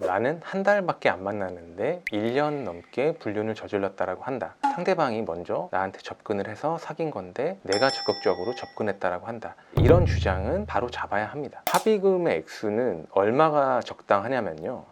나는 한 달밖에 안 만났는데 1년 넘게 불륜을 저질렀다라고 한다. 상대방이 먼저 나한테 접근을 해서 사귄 건데 내가 적극적으로 접근했다라고 한다. 이런 주장은 바로 잡아야 합니다. 합의금의 액수는 얼마가 적당하냐면요,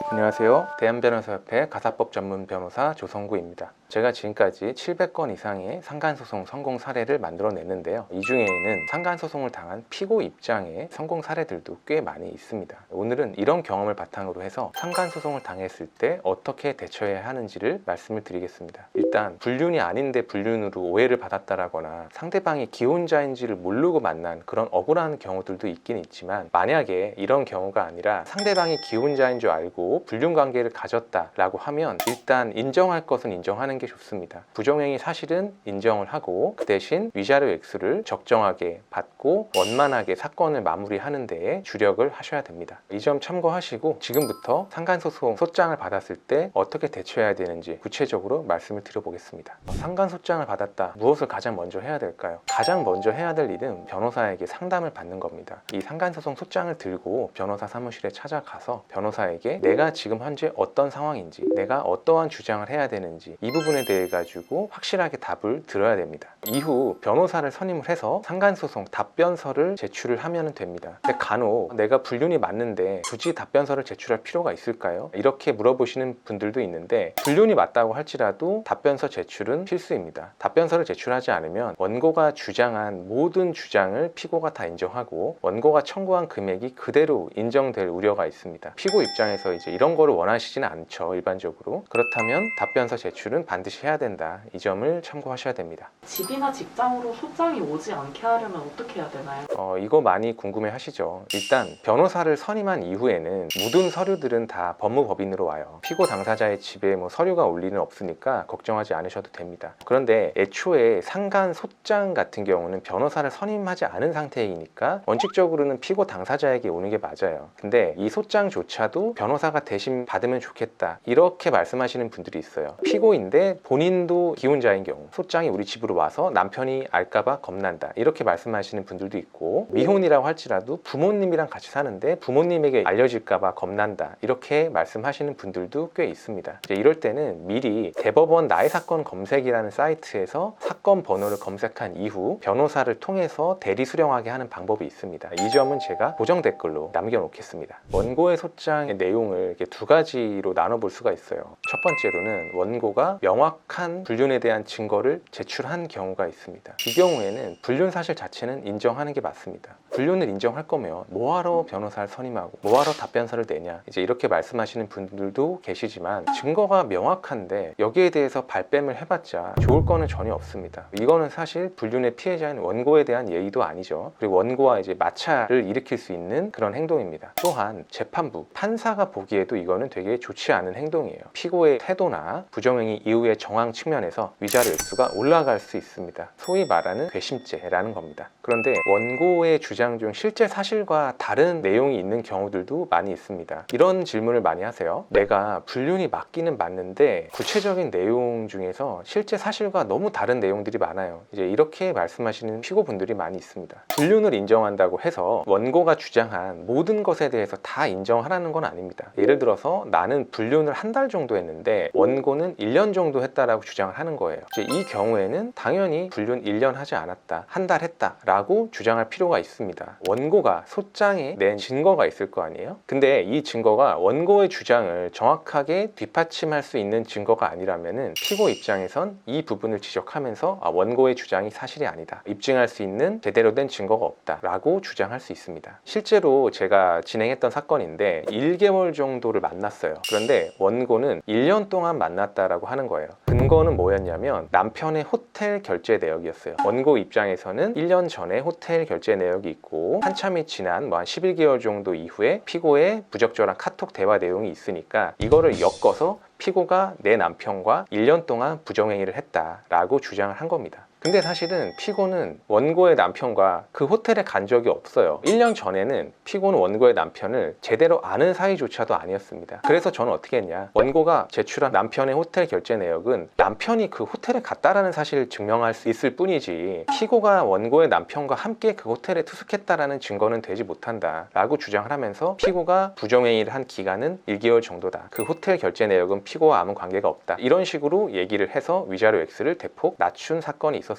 안녕하세요. 대한변호사협회 가사법 전문 변호사 조성구입니다. 제가 지금까지 700건 이상의 상간소송 성공 사례를 만들어냈는데요. 이 중에는 상간소송을 당한 피고 입장의 성공 사례들도 꽤 많이 있습니다. 오늘은 이런 경험을 바탕으로 해서 상간소송을 당했을 때 어떻게 대처해야 하는지를 말씀을 드리겠습니다. 일단 불륜이 아닌데 불륜으로 오해를 받았다라거나 상대방이 기혼자인지를 모르고 만난 그런 억울한 경우들도 있긴 있지만, 만약에 이런 경우가 아니라 상대방이 기혼자인 줄 알고 불륜 관계를 가졌다라고 하면 일단 인정할 것은 인정하는 게 좋습니다. 부정행위 사실은 인정을 하고 그 대신 위자료 액수를 적정하게 받고 원만하게 사건을 마무리하는 데에 주력을 하셔야 됩니다. 이 점 참고하시고 지금부터 상간소송 소장을 받았을 때 어떻게 대처해야 되는지 구체적으로 말씀을 드려보겠습니다. 상간소장을 받았다. 무엇을 가장 먼저 해야 될까요? 가장 먼저 해야 될 일은 변호사에게 상담을 받는 겁니다. 이 상간소송 소장을 들고 변호사 사무실에 찾아가서 변호사에게 내가 지금 현재 어떤 상황인지, 내가 어떠한 주장을 해야 되는지 이 부분에 대해 가지고 확실하게 답을 들어야 됩니다. 이후 변호사를 선임을 해서 상간소송 답변서를 제출을 하면 됩니다. 근데 간혹 내가 불륜이 맞는데 굳이 답변서를 제출할 필요가 있을까요? 이렇게 물어보시는 분들도 있는데, 불륜이 맞다고 할지라도 답변서 제출은 필수입니다. 답변서를 제출하지 않으면 원고가 주장한 모든 주장을 피고가 다 인정하고 원고가 청구한 금액이 그대로 인정될 우려가 있습니다. 피고 입장에서 이제 이런 거를 원하시지는 않죠, 일반적으로. 그렇다면 답변서 제출은 반드시 해야 된다. 이 점을 참고하셔야 됩니다. 집이나 직장으로 소장이 오지 않게 하려면 어떻게 해야 되나요? 이거 많이 궁금해 하시죠. 일단 변호사를 선임한 이후에는 모든 서류들은 다 법무법인으로 와요. 피고 당사자의 집에 서류가 올 리는 없으니까 걱정하지 않으셔도 됩니다. 그런데 애초에 상간 소장 같은 경우는 변호사를 선임하지 않은 상태이니까 원칙적으로는 피고 당사자에게 오는 게 맞아요. 근데 이 소장조차도 변호사가 대신 받으면 좋겠다, 이렇게 말씀하시는 분들이 있어요. 피고인데 본인도 기혼자인 경우 소장이 우리 집으로 와서 남편이 알까봐 겁난다, 이렇게 말씀하시는 분들도 있고, 미혼이라고 할지라도 부모님이랑 같이 사는데 부모님에게 알려질까봐 겁난다, 이렇게 말씀하시는 분들도 꽤 있습니다. 이제 이럴 때는 미리 대법원 나의 사건 검색이라는 사이트에서 사건 번호를 검색한 이후 변호사를 통해서 대리 수령하게 하는 방법이 있습니다. 이 점은 제가 고정 댓글로 남겨놓겠습니다. 원고의 소장의 내용을 이렇게 두 가지로 나눠볼 수가 있어요. 첫 번째로는 원고가 명확한 불륜에 대한 증거를 제출한 경우가 있습니다. 이 경우에는 불륜 사실 자체는 인정하는 게 맞습니다. 불륜을 인정할 거면 뭐하러 변호사를 선임하고 뭐하러 답변서를 내냐, 이제 이렇게 말씀하시는 분들도 계시지만, 증거가 명확한데 여기에 대해서 발뺌을 해봤자 좋을 거는 전혀 없습니다. 이거는 사실 불륜의 피해자인 원고에 대한 예의도 아니죠. 그리고 원고와 이제 마찰을 일으킬 수 있는 그런 행동입니다. 또한 재판부, 판사가 보기에도 이거는 되게 좋지 않은 행동이에요. 피고의 태도나 부정행위 이후의 정황 측면에서 위자료 액수가 올라갈 수 있습니다. 소위 말하는 괘씸죄라는 겁니다. 그런데 원고의 주장 중 실제 사실과 다른 내용이 있는 경우들도 많이 있습니다. 이런 질문을 많이 하세요. 내가 불륜이 맞기는 맞는데 구체적인 내용 중에서 실제 사실과 너무 다른 내용들이 많아요. 이제 이렇게 말씀하시는 피고분들이 많이 있습니다. 불륜을 인정한다고 해서 원고가 주장한 모든 것에 대해서 다 인정하라는 건 아닙니다. 예를 들어서 나는 불륜을 한 달 정도 했는데 원고는 1년 정도 했다라고 주장을 하는 거예요. 이제 이 경우에는 당연히 불륜 1년 하지 않았다, 한 달 했다 라고 주장할 필요가 있습니다. 원고가 소장에 낸 증거가 있을 거 아니에요? 근데 이 증거가 원고의 주장을 정확하게 뒷받침할 수 있는 증거가 아니라면은 피고 입장에선 이 부분을 지적하면서 원고의 주장이 사실이 아니다, 입증할 수 있는 제대로 된 증거가 없다 라고 주장할 수 있습니다. 실제로 제가 진행했던 사건인데 1개월 정도를 만났어요. 그런데 원고는 1년 동안 만났다라고 하는 거예요. 근거는 뭐였냐면 남편의 호텔 결제 내역이었어요. 원고 입장에서는 1년 전에 호텔 결제 내역이 있고 한참이 지난 한 11개월 정도 이후에 피고의 부적절한 카톡 대화 내용이 있으니까 이거를 엮어서 피고가 내 남편과 1년 동안 부정행위를 했다라고 주장을 한 겁니다. 근데 사실은 피고는 원고의 남편과 그 호텔에 간 적이 없어요. 1년 전에는 피고는 원고의 남편을 제대로 아는 사이조차도 아니었습니다. 그래서 저는 어떻게 했냐, 원고가 제출한 남편의 호텔 결제 내역은 남편이 그 호텔에 갔다라는 사실을 증명할 수 있을 뿐이지 피고가 원고의 남편과 함께 그 호텔에 투숙했다라는 증거는 되지 못한다 라고 주장을 하면서 피고가 부정행위를 한 기간은 1개월 정도다, 그 호텔 결제 내역은 피고와 아무 관계가 없다, 이런 식으로 얘기를 해서 위자료 X를 대폭 낮춘 사건이 있었습니다.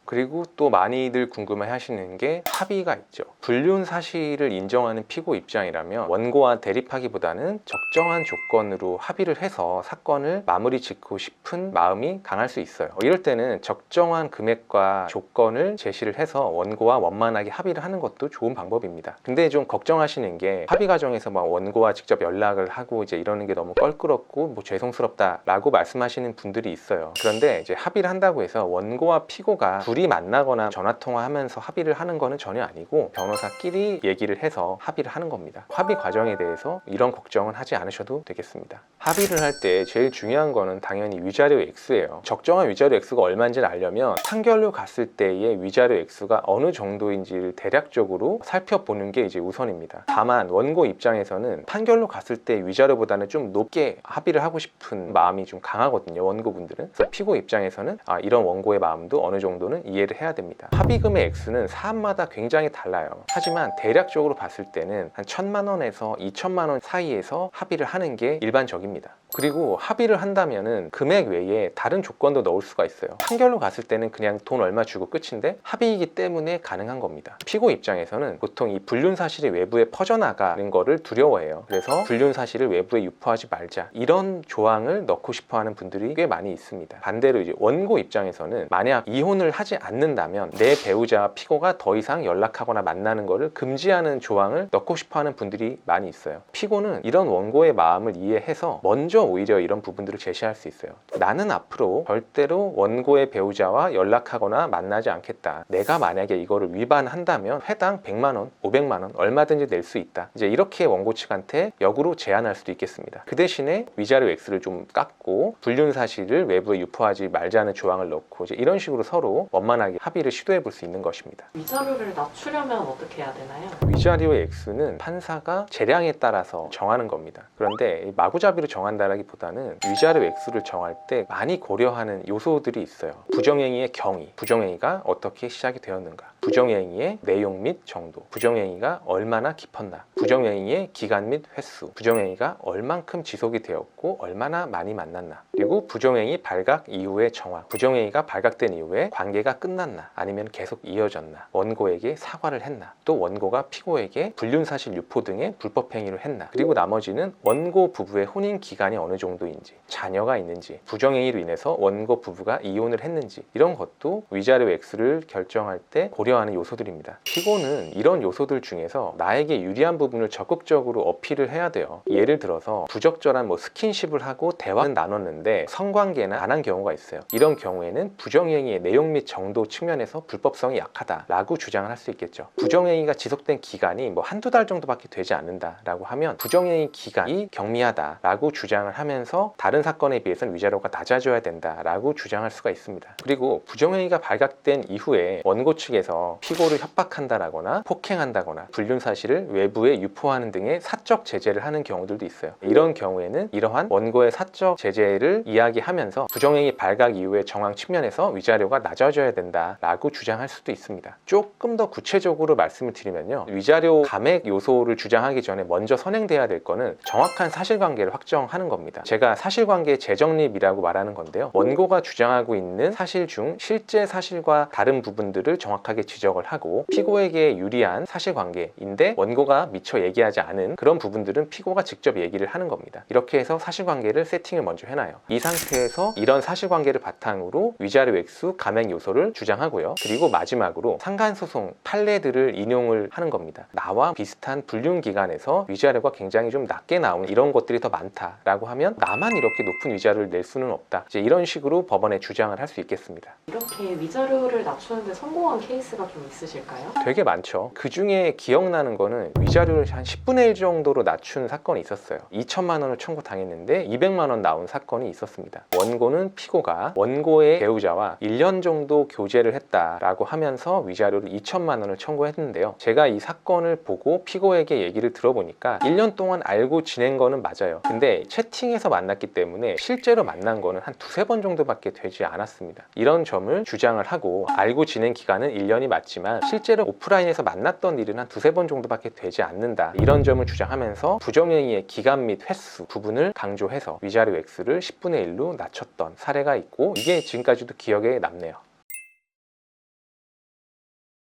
그리고 또 많이들 궁금해 하시는 게 합의가 있죠. 불륜 사실을 인정하는 피고 입장이라면 원고와 대립하기보다는 적정한 조건으로 합의를 해서 사건을 마무리 짓고 싶은 마음이 강할 수 있어요. 이럴 때는 적정한 금액과 조건을 제시를 해서 원고와 원만하게 합의를 하는 것도 좋은 방법입니다. 근데 좀 걱정하시는 게 합의 과정에서 막 원고와 직접 연락을 하고 이제 이러는 게 너무 껄끄럽고 뭐 죄송스럽다라고 말씀하시는 분들이 있어요. 그런데 이제 합의를 한다고 해서 원고와 피고가 둘이 만나거나 전화통화하면서 합의를 하는 거는 전혀 아니고 변호사끼리 얘기를 해서 합의를 하는 겁니다. 합의 과정에 대해서 이런 걱정은 하지 않으셔도 되겠습니다. 합의를 할 때 제일 중요한 거는 당연히 위자료 X예요. 적정한 위자료 X가 얼마인지를 알려면 판결로 갔을 때의 위자료 X가 어느 정도인지를 대략적으로 살펴보는 게 이제 우선입니다. 다만 원고 입장에서는 판결로 갔을 때 위자료보다는 좀 높게 합의를 하고 싶은 마음이 좀 강하거든요, 원고분들은. 그래서 피고 입장에서는 이런 원고의 마음도 어느 정도는 이해를 해야 됩니다. 합의금의 액수는 사안마다 굉장히 달라요. 하지만 대략적으로 봤을 때는 한 1,000만 원에서 2,000만 원 사이에서 합의를 하는 게 일반적입니다. 그리고 합의를 한다면은 금액 외에 다른 조건도 넣을 수가 있어요. 판결로 갔을 때는 그냥 돈 얼마 주고 끝인데 합의이기 때문에 가능한 겁니다. 피고 입장에서는 보통 이 불륜 사실이 외부에 퍼져나가는 거를 두려워해요. 그래서 불륜 사실을 외부에 유포하지 말자, 이런 조항을 넣고 싶어하는 분들이 꽤 많이 있습니다. 반대로 이제 원고 입장에서는 만약 이혼을 하지 않는다면 내 배우자와 피고가 더 이상 연락하거나 만나는 거를 금지하는 조항을 넣고 싶어하는 분들이 많이 있어요. 피고는 이런 원고의 마음을 이해해서 먼저 오히려 이런 부분들을 제시할 수 있어요. 나는 앞으로 절대로 원고의 배우자와 연락하거나 만나지 않겠다. 내가 만약에 이거를 위반한다면 회당 100만 원, 500만 원 얼마든지 낼 수 있다. 이제 이렇게 원고 측한테 역으로 제안할 수도 있겠습니다. 그 대신에 위자료 X를 좀 깎고 불륜 사실을 외부에 유포하지 말자는 조항을 넣고 이제 이런 식으로 서로 원만하게 합의를 시도해 볼 수 있는 것입니다. 위자료를 낮추려면 어떻게 해야 되나요? 위자료의 액수는 판사가 재량에 따라서 정하는 겁니다. 그런데 마구잡이로 정한다기보다는 위자료 액수를 정할 때 많이 고려하는 요소들이 있어요. 부정행위의 경위, 부정행위가 어떻게 시작이 되었는가, 부정행위의 내용 및 정도, 부정행위가 얼마나 깊었나, 부정행위의 기간 및 횟수, 부정행위가 얼만큼 지속이 되었고 얼마나 많이 만났나, 그리고 부정행위 발각 이후의 정황, 부정행위가 발각된 이후에 관계가 끝났나 아니면 계속 이어졌나, 원고에게 사과를 했나, 또 원고가 피고에게 불륜사실 유포 등의 불법행위를 했나, 그리고 나머지는 원고 부부의 혼인 기간이 어느 정도인지, 자녀가 있는지, 부정행위로 인해서 원고 부부가 이혼을 했는지, 이런 것도 위자료 액수를 결정할 때 고려하는 요소들입니다. 피고는 이런 요소들 중에서 나에게 유리한 부분을 적극적으로 어필을 해야 돼요. 예를 들어서 부적절한 스킨십을 하고 대화는 나눴는데 성관계는 안 한 경우가 있어요. 이런 경우에는 부정행위의 내용 및 정도 측면에서 불법성이 약하다라고 주장을 할 수 있겠죠. 부정행위가 지속된 기간이 한두 달 정도밖에 되지 않는다라고 하면 부정행위 기간이 경미하다라고 주장을 하면서 다른 사건에 비해서는 위자료가 낮아져야 된다라고 주장할 수가 있습니다. 그리고 부정행위가 발각된 이후에 원고 측에서 피고를 협박한다거나 폭행한다거나 불륜 사실을 외부에 유포하는 등의 사적 제재를 하는 경우들도 있어요. 이런 경우에는 이러한 원고의 사적 제재를 이야기하면서 부정행위 발각 이후의 정황 측면에서 위자료가 낮아져야 된다라고 주장할 수도 있습니다. 조금 더 구체적으로 말씀을 드리면요, 위자료 감액 요소를 주장하기 전에 먼저 선행돼야 될 거는 정확한 사실관계를 확정하는 겁니다. 제가 사실관계 재정립이라고 말하는 건데요, 원고가 주장하고 있는 사실 중 실제 사실과 다른 부분들을 정확하게 지적을 하고 피고에게 유리한 사실관계인데 원고가 미처 얘기하지 않은 그런 부분들은 피고가 직접 얘기를 하는 겁니다. 이렇게 해서 사실관계를 세팅을 먼저 해놔요. 이 상태에서 이런 사실관계를 바탕으로 위자료 액수 감액 요소를 주장하고요. 그리고 마지막으로 상간소송 판례들을 인용을 하는 겁니다. 나와 비슷한 불륜 기간에서 위자료가 굉장히 좀 낮게 나오는 이런 것들이 더 많다라고 하면 나만 이렇게 높은 위자료를 낼 수는 없다. 이제 이런 식으로 법원에 주장을 할 수 있겠습니다. 이렇게 위자료를 낮추는데 성공한 케이스가 사례가 좀 있으실까요? 되게 많죠. 그 중에 기억나는 거는 위자료를 한 10분의 1 정도로 낮춘 사건이 있었어요. 2천만 원을 청구당했는데 200만 원 나온 사건이 있었습니다. 원고는 피고가 원고의 배우자와 1년 정도 교제를 했다라고 하면서 위자료를 2천만 원을 청구했는데요. 제가 이 사건을 보고 피고에게 얘기를 들어보니까 1년 동안 알고 지낸 거는 맞아요. 근데 채팅에서 만났기 때문에 실제로 만난 거는 한 두세 번 정도밖에 되지 않았습니다. 이런 점을 주장을 하고 알고 지낸 기간은 1년이 맞지만 실제로 오프라인에서 만났던 일은 한 두세 번 정도밖에 되지 않는다. 이런 점을 주장하면서 부정행위의 기간 및 횟수 부분을 강조해서 위자료 액수를 10분의 1로 낮췄던 사례가 있고 이게 지금까지도 기억에 남네요.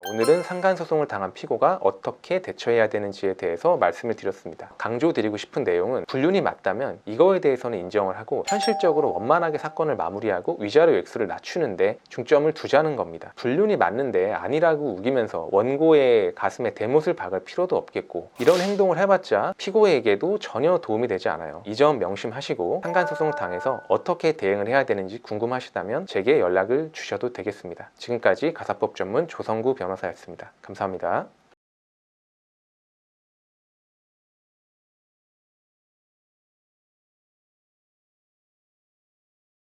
오늘은 상간소송을 당한 피고가 어떻게 대처해야 되는지에 대해서 말씀을 드렸습니다. 강조드리고 싶은 내용은 불륜이 맞다면 이거에 대해서는 인정을 하고 현실적으로 원만하게 사건을 마무리하고 위자료 액수를 낮추는데 중점을 두자는 겁니다. 불륜이 맞는데 아니라고 우기면서 원고의 가슴에 대못을 박을 필요도 없겠고 이런 행동을 해봤자 피고에게도 전혀 도움이 되지 않아요. 이 점 명심하시고 상간소송을 당해서 어떻게 대응을 해야 되는지 궁금하시다면 제게 연락을 주셔도 되겠습니다. 지금까지 가사법 전문 조성구 변호사였습니다. 감사합니다.